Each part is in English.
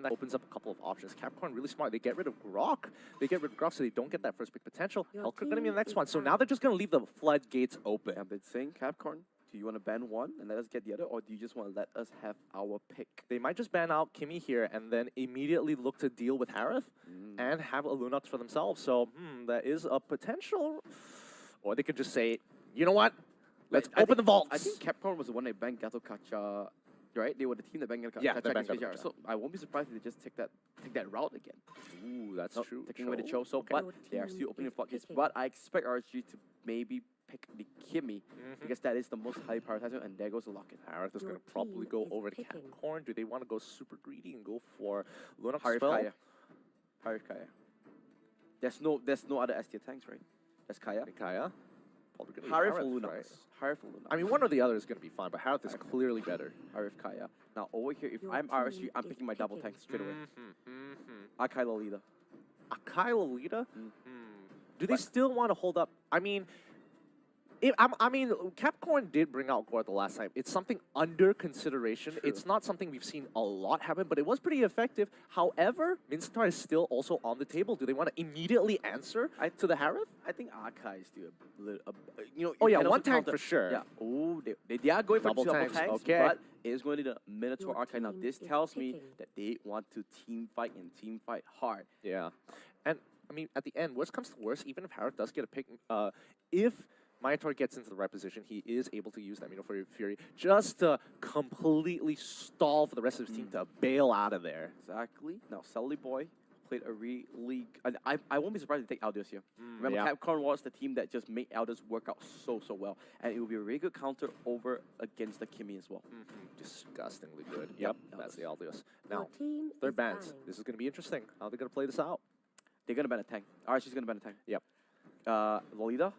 that opens up a couple of options. Capcorn really smart. They get rid of Grok. They get rid of Grok so they don't get that first pick potential. Helker going to be the next one. So now they're just going to leave the floodgates open. I've been saying, Capcorn, do you want to ban one and let us get the other, or do you just want to let us have our pick? They might just ban out Kimmy here and then immediately look to deal with Harith and have a Lunox for themselves. So, that is a potential. Or they could just say, you know what? Let's open the vaults. I think Capcorn was the one that banned Gato Kacha, right? They were the team that banned Gato Yeah, Kacha. they banned Gato Kacha. So I won't be surprised if they just take that route again. Ooh, that's true. Taking away the Cho. So, but they are still opening the floodgates. But I expect RSG to maybe pick the Kimmy because that is the most highly prioritized, and there goes the lock-in. Harith is going to probably go over to Capcorn. Do they want to go super greedy and go for Lunox Harith spell? Kaya. Harith Kaya. There's no other S tier tanks, right? That's Kaya. Kaya. Probably going to be Harith or Harith, Lunox. right? Harith or Lunox. I mean, one or the other is going to be fine, but Harith is clearly better. Harith Kaya. Now over here, if I'm RSG, I'm picking my double tank straight away. Akai Lolita. Akai Lolita? Do they still want to hold up? I mean, Capcorn did bring out Gore the last time. It's something under consideration. True. It's not something we've seen a lot happen, but it was pretty effective. However, Minstar is still also on the table. Do they want to immediately answer to the Harith? I think Akai is still a little, you know. Oh yeah, and one also tank counter- for sure. Yeah. Oh, they are going for Double double tanks, tanks, okay. but it is going to be the Minotaur Archive. Now this tells me that they want to team fight and team fight hard. Yeah, and I mean, at the end, worst comes to worst, even if Harith does get a pick, if Minotaur gets into the right position, he is able to use that Minotaur Fury just to completely stall for the rest of his team to bail out of there. Exactly. Now Sully Boy played a really. I won't be surprised if they take Aldous here. Remember, yeah. Capcorn was the team that just made Aldous work out so well, and it will be a really good counter over against the Kimmy as well. Disgustingly good. Yep, that's the Aldios. Now, team third is bans. banning. This is going to be interesting. How are they going to play this out? They're gonna ban a tank. RSG's gonna ban a tank. Yep. Lolita.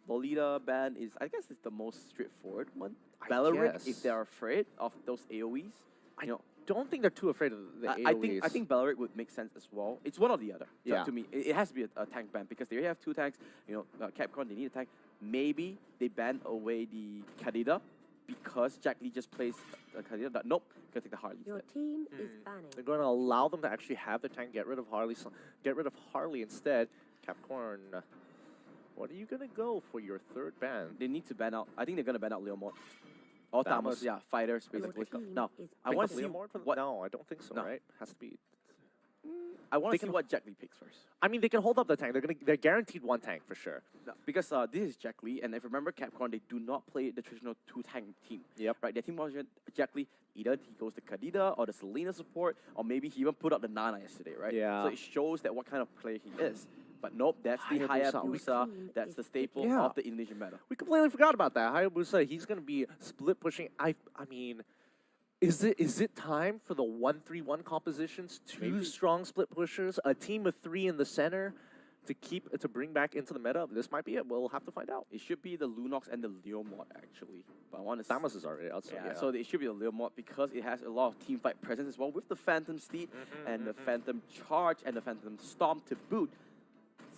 Lolita ban is, I guess, it's the most straightforward one. I Bellaric, guess. if they're afraid of those AoEs, I don't think they're too afraid of the AoEs. I think Bellaric would make sense as well. It's one or the other. Yeah. To me, it has to be a tank ban because they already have two tanks. You know, Capcorn, they need a tank. Maybe they ban away the Kadida because Jack Lee just plays Kadida. But nope, gonna take the Harley Your instead. team is banning. They're going to allow them to actually have the tank get rid of Harley. Get rid of Harley instead. Capcorn, what are you going to go for your third ban? They need to ban out. I think they're gonna ban out Leomord. Or Thamus, yeah, fighters basically. team Now, is I want to see Leomord for what. No, I don't think so. No. Right? Has to be. I want They to see can- what Jack Lee picks first. I mean, they can hold up the tank. They're guaranteed one tank for sure. No, because this is Jack Lee, and if you remember Capcorn, they do not play the traditional two-tank team. Yep. Right, their team was Jack Lee, either he goes to Kadida or the Selena support, or maybe he even put up the Nana yesterday, right? Yeah. So it shows that what kind of player he is. But nope, that's the Hayabusa. Hayabusa, that's the staple Yeah. of the Indonesian meta. We completely forgot about that. Hayabusa, he's going to be split pushing. I mean, is it time for the 1-3-1 compositions? Two strong split pushers, a team of three in the center to bring back into the meta. This might be it. We'll have to find out. It should be the Lunox and the Leomord, actually. But I want to Samus is already out, so yeah. So it should be the Leomord because it has a lot of team fight presence as well with the Phantom Steed and the Phantom Charge and the Phantom Storm to boot.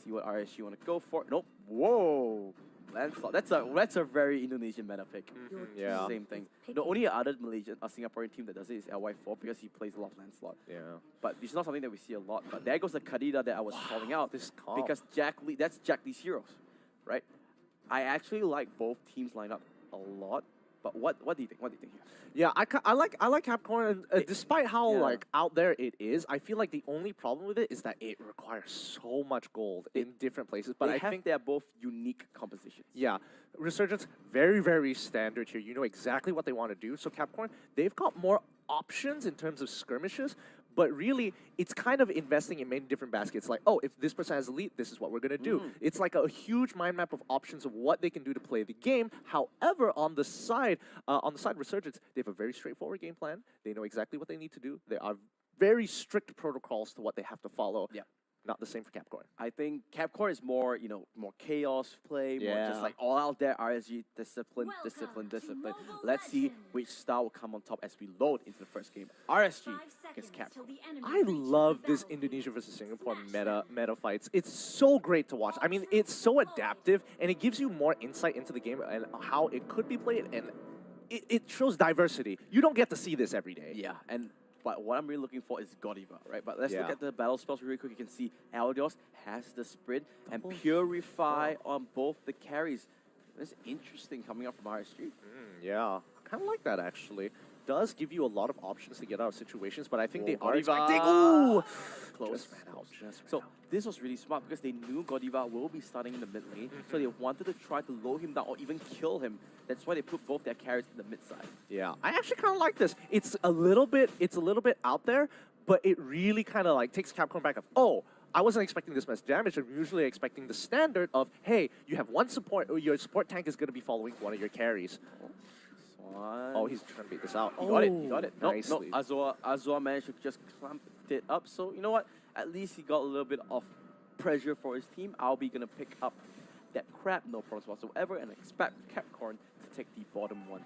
See what RSG want to go for. Nope. Whoa. Lancelot. That's a very Indonesian meta pick. Yeah. Same thing. The only other Malaysian or Singaporean team that does it is LY4 because he plays a lot of Lancelot. Yeah. But it's not something that we see a lot. But there goes the Kadida that I was calling out. This comp. Because Jack Lee, that's Jack Lee's heroes, right? I actually like both teams lineup a lot. But what do you think? What do you think here? Yeah, I like Capcorn, and despite how yeah. like out there it is, I feel like the only problem with it is that it requires so much gold in different places. But I think they're both unique compositions. yeah, Resurgence very standard here. You know exactly what they want to do. So Capcorn, they've got more options in terms of skirmishes. But really, it's kind of investing in many different baskets. Like, oh, if this person has elite, this is what we're going to do. It's like a huge mind map of options of what they can do to play the game. However, on the side Resurgence, they have a very straightforward game plan. They know exactly what they need to do. There are very strict protocols to what they have to follow. Yeah. Not the same for Capcorn. I think Capcorn is more, more chaos play, more just Yeah. like all out there RSG, discipline. Let's see which style will come on top as we load into the first game. RSG against Capcorn. I love this Indonesia versus Singapore meta fights. It's so great to watch. I mean, it's so adaptive, and it gives you more insight into the game and how it could be played, and it shows diversity. You don't get to see this every day. Yeah, and But what I'm really looking for is Godiva, right? But let's look at the battle spells really quick. You can see Eldios has the sprint and Purify on both the carries. That's interesting coming up from RSG. Yeah, kind of like that actually. Does give you a lot of options to get out of situations, but I think they are Godiva. expecting. Ooh! Close. Just ran out. So this was really smart because they knew Godiva will be starting in the mid lane, so they wanted to try to low him down or even kill him. That's why they put both their carries in the mid side. Yeah, I actually kind of like this. It's a little bit out there, but it really kind of like takes Capcorn back of, oh, I wasn't expecting this much damage. I'm usually expecting the standard of, hey, you have one support, or your support tank is going to be following one of your carries. Oh, he's trying to beat this out. He got it. He got it. No, Nicely. Azor managed to just clamp it up. So you know what? At least he got a little bit of pressure for his team. Albie gonna pick up that crab, no problems whatsoever, and expect Capcorn to take the bottom 1-2.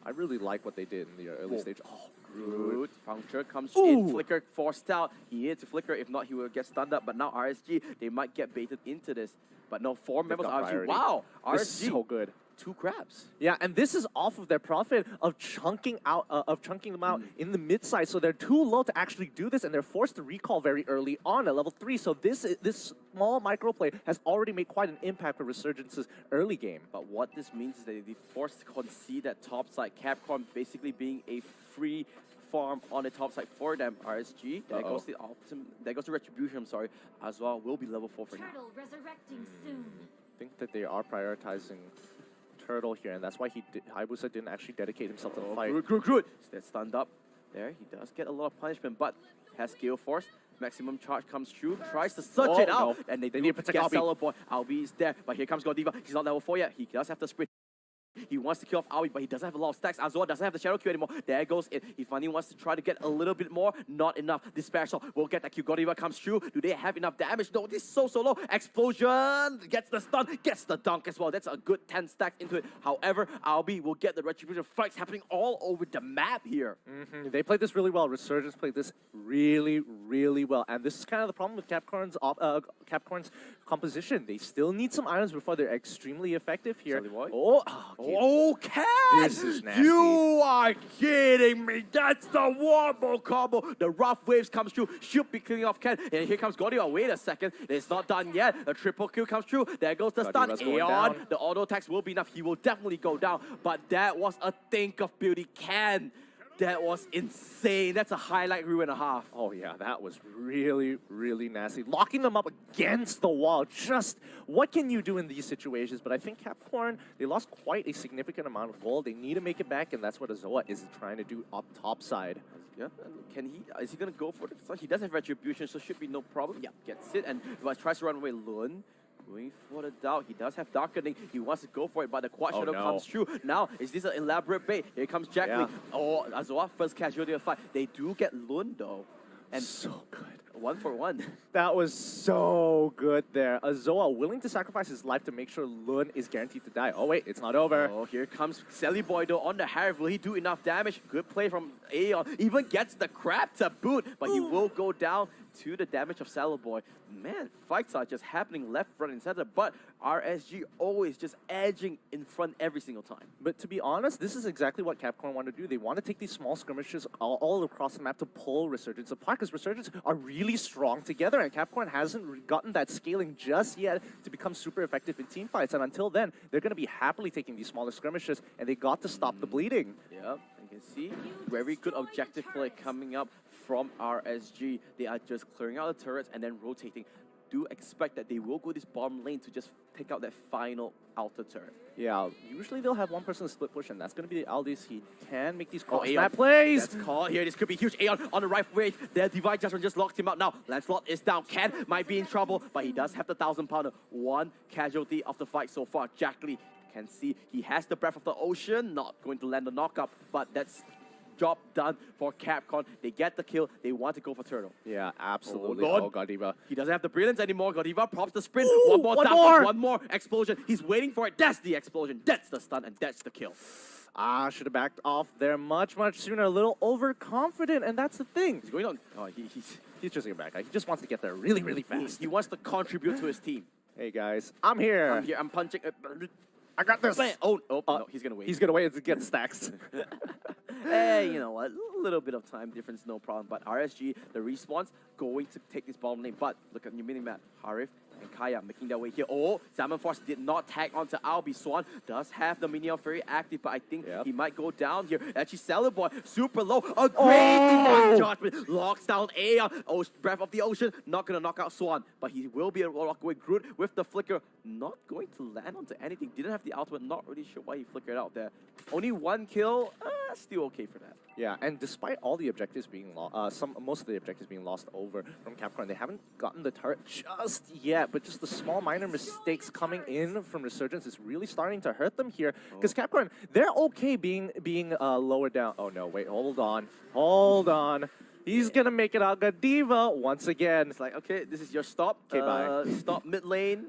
I really like what they did in the early stage. Oh, good. Puncture comes in. Flicker forced out. He needed to flicker. If not, he will get stunned up. But now RSG, they might get baited into this. But no, 4 members of RSG. Wow, RSG. This is so good. 2 crabs. Yeah, and this is off of their profit of chunking them out in the mid side. So they're too low to actually do this, and they're forced to recall very early on at level 3. So this small micro play has already made quite an impact for Resurgence's early game. But what this means is that they're forced to concede that top side. Capcorn basically being a free farm on the top side for them. RSG, there goes the there goes the Retribution, I'm sorry, as well, will be level 4 for now. Turtle resurrecting soon. I think that they are prioritizing Turtle here, and that's why Hayabusa didn't actually dedicate himself to the fight. Good. That's stunned up. There, he does get a lot of punishment, but has Gale Force. Maximum charge comes through, tries to search it out, and they need to protect get Albie. Celeborn. Albie is there, but here comes Godiva. He's not level 4 yet. He does have the sprint. He wants to kill off Albie, but he doesn't have a lot of stacks. Azor doesn't have the Shadow Q anymore. There goes it. He finally wants to try to get a little bit more. Not enough. This special will get that Q. Godiva comes through. Do they have enough damage? No, this is so low. Explosion! Gets the stun, gets the dunk as well. That's a good 10 stacks into it. However, Albie will get the Retribution. Fights happening all over the map here. They played this really well. Resurgence played this really, really well. And this is kind of the problem with Capcorn's composition. They still need some items before they're extremely effective here. Okay. This is nasty. You are kidding me. That's the wombo combo. The rough waves comes through. Should be killing off Ken. And here comes Godiva. Wait a second. It's not done yet. A triple kill comes through. There goes the stun. Aeon. The auto attacks will be enough. He will definitely go down. But that was a think of beauty. Ken. That was insane. That's a highlight reel and a half. Oh yeah, that was really, really nasty. Locking them up against the wall. Just what can you do in these situations? But I think Capcorn, they lost quite a significant amount of gold. They need to make it back, and that's what Azoa is trying to do up top side. Yeah, is he gonna go for it? So he does have Retribution, so should be no problem. Yeah, gets it, and tries to run away. Lun. Going for the doubt. He does have Darkening. He wants to go for it, but the Quad Shadow comes through. Now, is this an elaborate bait? Here comes Jack Lee. Oh, Azoa, first casualty of the fight. They do get Lun, though. And so good. 1 for 1. That was so good there. Azoa willing to sacrifice his life to make sure Lun is guaranteed to die. Oh wait, it's not over. Oh, here comes Sally Boy though on the Harrier. Will he do enough damage? Good play from Aeon. Even gets the crab to boot, but he will go down to the damage of Sally Boy. Man, fights are just happening left, front, and center, but RSG always just edging in front every single time. But to be honest, this is exactly what Capcorn want to do. They want to take these small skirmishes all across the map to pull Resurgence apart, because Resurgence are really strong together, and Capcorn hasn't gotten that scaling just yet to become super effective in team fights. And until then, they're going to be happily taking these smaller skirmishes, and they got to stop the bleeding. Yep, you can see very good objective play coming up from RSG. They are just clearing out the turrets and then rotating. Do expect that they will go this bottom lane to just take out that final outer turret. Yeah, usually they'll have one person split push, and that's going to be the Aldis. He can make these calls. That plays! That's called here. This could be huge. Aeon on the right wave. Their Divine Judgment just locked him out. Now, Lancelot is down. Ken might be in trouble, but he does have the 1,000-pounder. One casualty of the fight so far. Jack Lee can see he has the Breath of the Ocean. Not going to land the knockup, but that's job done for Capcorn. They get the kill. They want to go for Turtle. Yeah, absolutely. Oh, Godiva. He doesn't have the brilliance anymore. Godiva props the sprint. Ooh, one more explosion. He's waiting for it. That's the explosion. That's the stun, and that's the kill. Should have backed off there much sooner. A little overconfident, and that's the thing. He's going on. Oh, he's just going back. He just wants to get there really fast. He wants to contribute to his team. Hey guys, I'm here. I'm punching. I got this. No, he's gonna wait. He's gonna wait to get stacks. Hey, you know what? little bit of time difference, no problem. But RSG, the respawn's going to take this bottom lane. But look at your mini-map. Harif and Kaya making their way here. Oh, Salmon Force did not tag onto Albi. Swan does have the Minion Fury active, but I think he might go down here. Actually, Salad Boy, super low. A great judgment. Locks down Aeon. Oh, Breath of the Ocean. Not going to knock out Swan, but he will be able to walk away. Groot with the flicker. Not going to land onto anything. Didn't have the ultimate. Not really sure why he flickered out there. Only 1 kill. Still okay for that. Yeah, and despite all the objectives being lost, most of the objectives being lost over from Capcorn, they haven't gotten the turret just yet. But just the small minor mistakes coming in from Resurgence is really starting to hurt them here. Because Capcorn, they're okay being lower down. Oh no, wait, hold on. He's gonna make it out. Godiva once again. It's like, okay, this is your stop. Okay, bye. Stop mid lane.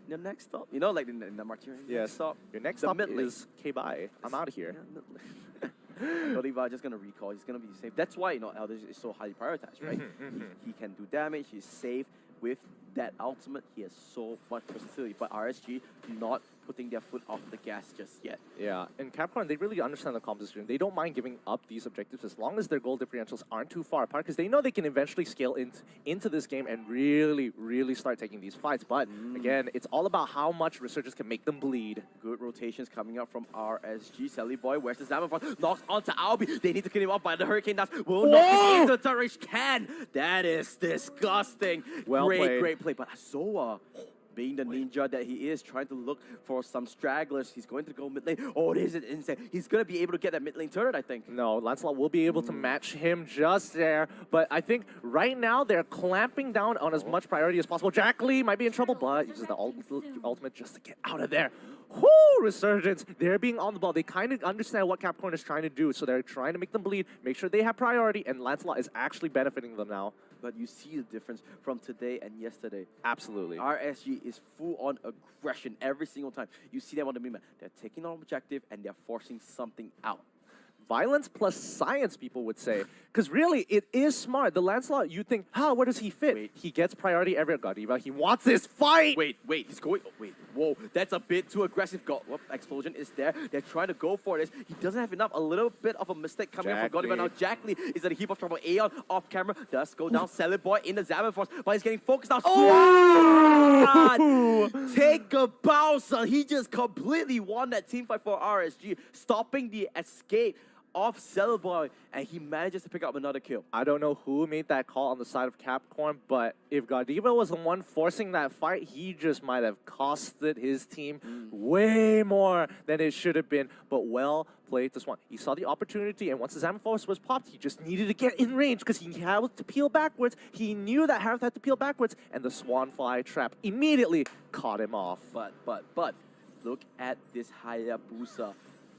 Your next stop. You know, like in the Martyrion. Yes. Stop. Your next stop is K-bye. I'm out of here. Godiva just gonna recall. He's gonna be safe. That's why Elders is so highly prioritized, right? He can do damage. He's safe with that ultimate. He has so much versatility. But RSG not putting their foot off the gas just yet. Yeah, and Capcorn, they really understand the composition. They don't mind giving up these objectives as long as their goal differentials aren't too far apart, because they know they can eventually scale into this game and really start taking these fights. But again, it's all about how much Resurgence can make them bleed. Good rotations coming up from RSG. Sally Boy, where's the Salmon Force? Knocks onto Albi. They need to kill him off, but the Hurricane Dust will not into the Tarish can. That is disgusting. Well played. Great play. But Asoa, being the ninja that he is, trying to look for some stragglers. He's going to go mid lane. Oh, this is insane. He's going to be able to get that mid lane turret, I think. No, Lancelot will be able to match him just there. But I think right now they're clamping down on as much priority as possible. Jack Lee might be in trouble, but uses the ultimate just to get out of there. Whoo, Resurgence. They're being on the ball. They kind of understand what Capcorn is trying to do, so they're trying to make them bleed, make sure they have priority, and Lancelot is actually benefiting them now. But you see the difference from today and yesterday. Absolutely. RSG is full on aggression every single time. You see them on the mini-map. They're taking on objective and they're forcing something out. Violence plus science, people would say. Because really, it is smart. The Lancelot, you think, where does he fit? Wait. He gets priority every Godiva. He wants this fight! Wait, he's going, whoa, that's a bit too aggressive. Explosion is there. They're trying to go for this. He doesn't have enough. A little bit of a mistake coming up from Godiva. Now Jack Lee is at a heap of trouble. Aeon off camera does go down. Salad Boy in the Salmon Force, but he's getting focused now. Take a bow, son. He just completely won that team fight for RSG, stopping the escape off Salad Boy, and he manages to pick up another kill. I don't know who made that call on the side of Capcorn, but if Godiva was the one forcing that fight, he just might have costed his team way more than it should have been. But well played to Swan. He saw the opportunity, and once the Salmon Force was popped, he just needed to get in range because he had to peel backwards. He knew that Harith had to peel backwards, and the Swan Fly trap immediately caught him off. But look at this Hayabusa.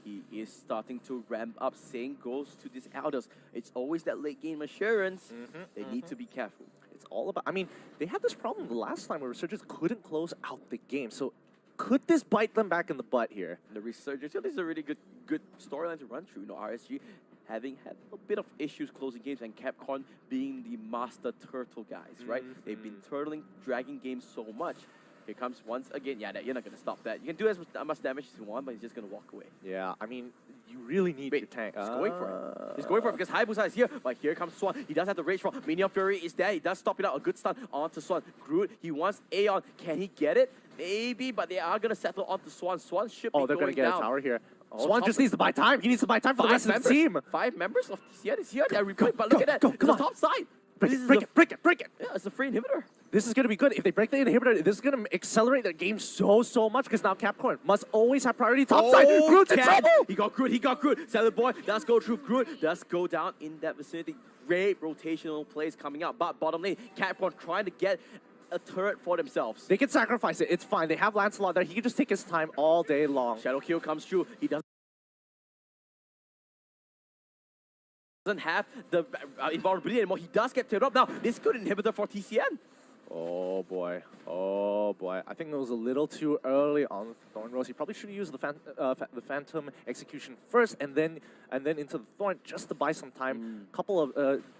He is starting to ramp up. Same goes to these Elders. It's always that late game assurance. They need to be careful. It's all about, I mean, they had this problem the last time where Resurgence couldn't close out the game. So could this bite them back in the butt here? The Resurgence, this is a really good storyline to run through. RSG having had a bit of issues closing games, and Capcorn being the master turtle guys, right? They've been turtling, dragging games so much. Here comes once again. Yeah, you're not going to stop that. You can do as much damage as you want, but he's just going to walk away. Yeah, I mean, you really need your tank. He's going for it. He's going for it because Hayabusa is here, but here comes Swan. He does have the rage from Minion Fury is there. He does stop it out. A good stun onto Swan. Groot, he wants Aeon. Can he get it? Maybe, but they are going to settle onto Swan. Swan should be going down. They're going to get a tower here. Swan just needs to buy time. He needs to buy time for the rest of the team. 5 members of TCN is here. They're replaying, but look at that. Come on. Top side. Break it. Yeah, it's a free inhibitor. This is going to be good. If they break the inhibitor, this is going to accelerate their game so much, because now Capcorn must always have priority topside. Groot's in trouble! He got Groot. Salad Boy does go through Groot. Does go down in that vicinity. Great rotational plays coming out. But bottom lane, Capcorn trying to get a turret for themselves. They can sacrifice it. It's fine. They have Lancelot there. He can just take his time all day long. Shadow Kill comes through. He doesn't have the invulnerability anymore. He does get teared up now. This good inhibitor for TCN. Oh boy. Oh boy. I think it was a little too early on Thorn Rose. He probably should have used the Phantom Execution first and then into the Thorn just to buy some time.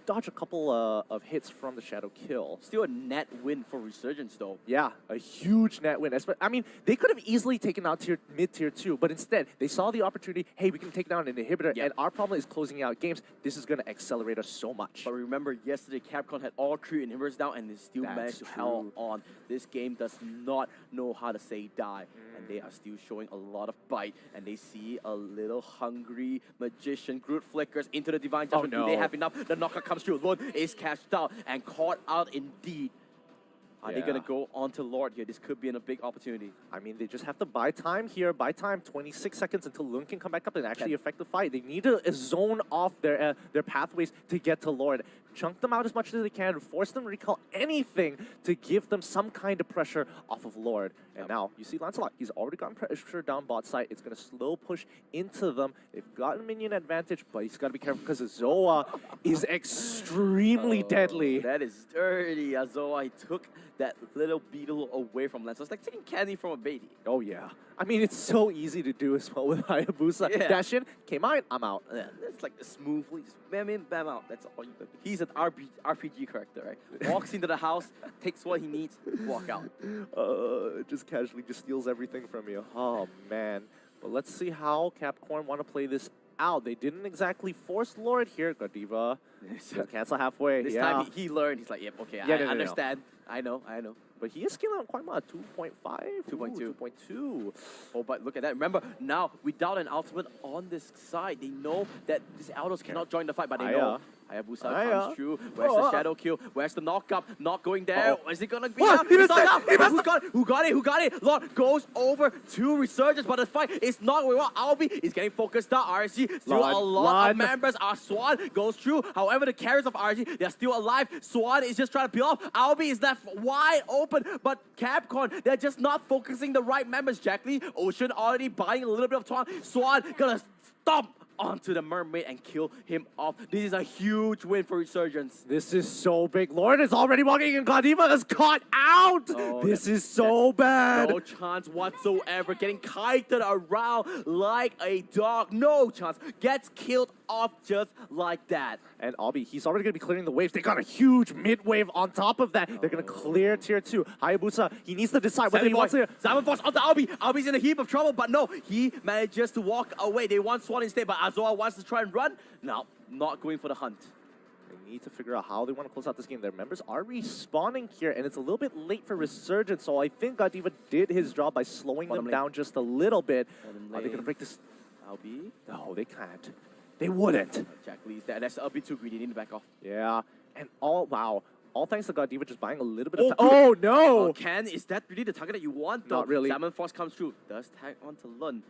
Dodge a couple of hits from the Shadow Kill. Still a net win for Resurgence though. Yeah, a huge net win. I mean, they could have easily taken out mid-tier 2, but instead, they saw the opportunity, hey, we can take down an inhibitor, and our problem is closing out games. This is going to accelerate us so much. But remember, yesterday, Capcorn had all 3 inhibitors down, and they still managed to hold on. This game does not know how to say die, and they are still showing a lot of bite, and they see a little hungry magician. Groot flickers into the Divine Judgment. Oh, no. Do they have enough? The knockout comes through. Lord is cashed out and caught out indeed. Are they going to go on to Lord here? This could be a big opportunity. I mean, they just have to buy time here. Buy time, 26 seconds until Lun can come back up and actually affect the fight. They need to zone off their pathways to get to Lord. Chunk them out as much as they can, force them to recall anything to give them some kind of pressure off of Lord. And now, you see Lancelot, he's already gotten pressure down bot side. It's going to slow push into them. They've got a minion advantage, but he's got to be careful because Zoa is extremely deadly. That is dirty. Zoa took that little beetle away from Lancelot. It's like taking candy from a baby. Oh, yeah. I mean, it's so easy to do as well with Hayabusa. Yeah. Dash in, came out, I'm out. Yeah, it's like smoothly, just bam in, bam out. That's all you do. He's an RPG character, right? Walks into the house, takes what he needs, walk out. Just casually just steals everything from you. Oh, man. But let's see how Capcorn want to play this out. They didn't exactly force Lord here. Godiva, cancel halfway. This time he learned. He's like, yep, okay, I understand. I know. But he is scaling up quite much. 2.5? 2.2. 2.2. Oh, but look at that. Remember, now, without an ultimate on this side, they know that these Aldos cannot join the fight, but they know. Hayabusa comes through. Where's the shadow kill? Where's the knockup? Not going there. Is it gonna be up? It's not up. Who got it? Who got it? Lord goes over to Resurgence, but the fight is not going well. Albie is getting focused down. RSG still a lot of members. Our Swan goes through. However, the carriers of RSG, they're still alive. Swan is just trying to peel off. Albie is left wide open, but Capcorn, they're just not focusing the right members. Jack Lee, Ocean already buying a little bit of time. Swan gonna stomp onto the mermaid and kill him off. This is a huge win for Resurgence. This is so big. Lord is already walking and Godiva is caught out. This is so bad. No chance whatsoever. Getting kited around like a dog. No chance. Gets killed off just like that. And Albie, he's already going to be clearing the waves. They got a huge mid-wave on top of that. They're going to clear tier 2. Hayabusa, he needs to decide whether he wants to... Simon Force onto Albie. Albie's in a heap of trouble, but no, he manages to walk away. They want Swan instead, but Azora wants to try and run. No, not going for the hunt. They need to figure out how they want to close out this game. Their members are respawning here, and it's a little bit late for Resurgence, so I think Godiva did his job by slowing them down just a little bit. Are they going to break this? Albie? No, they can't. They wouldn't. Jack Lee's there. That's a bit too greedy. They need to back off. Yeah. And all thanks to Godiva just buying a little bit of time. Oh, no! Ken, is that really the target that you want? Not really. Salmon Force comes through. Does tag onto Lun.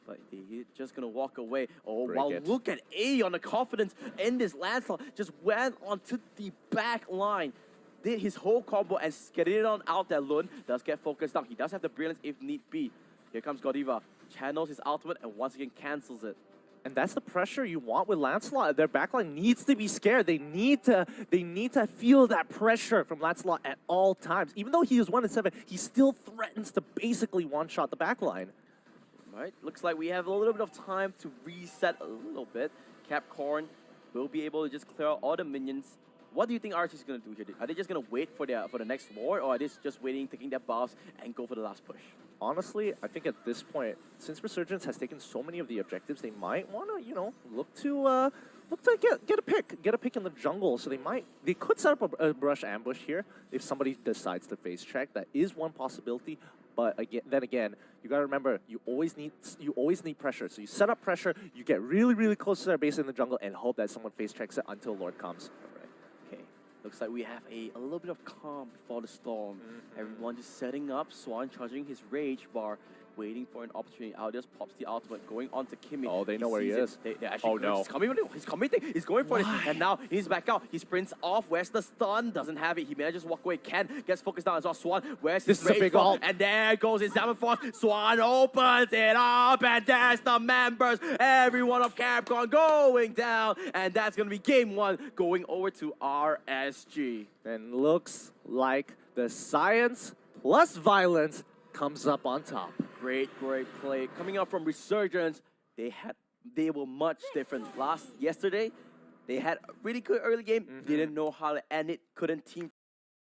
But he's just going to walk away. Oh, Break wow. it. Look at A on the confidence in this Lancelot. Just went onto the back line. Did his whole combo and getting it on out there. Lun does get focused down. He does have the brilliance if need be. Here comes Godiva. Channels his ultimate and once again cancels it. And that's the pressure you want with Lancelot. Their backline needs to be scared. They need to feel that pressure from Lancelot at all times. Even though he is 1-7, he still threatens to basically one-shot the backline. Right, looks like we have a little bit of time to reset a little bit. Capcorn will be able to just clear out all the minions. What do you think RSG is going to do here? Are they just going to wait for the next war, or are they just waiting, taking their buffs, and go for the last push? Honestly, I think at this point, since Resurgence has taken so many of the objectives, they might want to, look to get a pick in the jungle. So they could set up a brush ambush here if somebody decides to face check. That is one possibility. But then again, you gotta remember, you always need pressure. So you set up pressure, you get really, really close to their base in the jungle, and hope that someone face checks it until Lord comes. Okay, looks like we have a little bit of calm before the storm. Everyone just setting up, Swan charging his rage bar, waiting for an opportunity. Aldius pops the ultimate, going on to Kimmy. Oh, they know where he is. They're actually he's committing. He's going for it. And now he's back out. He sprints off. Where's the stun? Doesn't have it. He manages to walk away. Ken gets focused down as well. Swan, where's his This is a big ult. And there goes his Salmon Force. Swan opens it up, and there's the members. Everyone of Capcorn going down. And that's going to be game 1 going over to RSG. And looks like Right. The science plus violence comes up on top. Great play. Coming out from Resurgence, they were much different. Yesterday, they had a really good early game, didn't know how to end it, couldn't team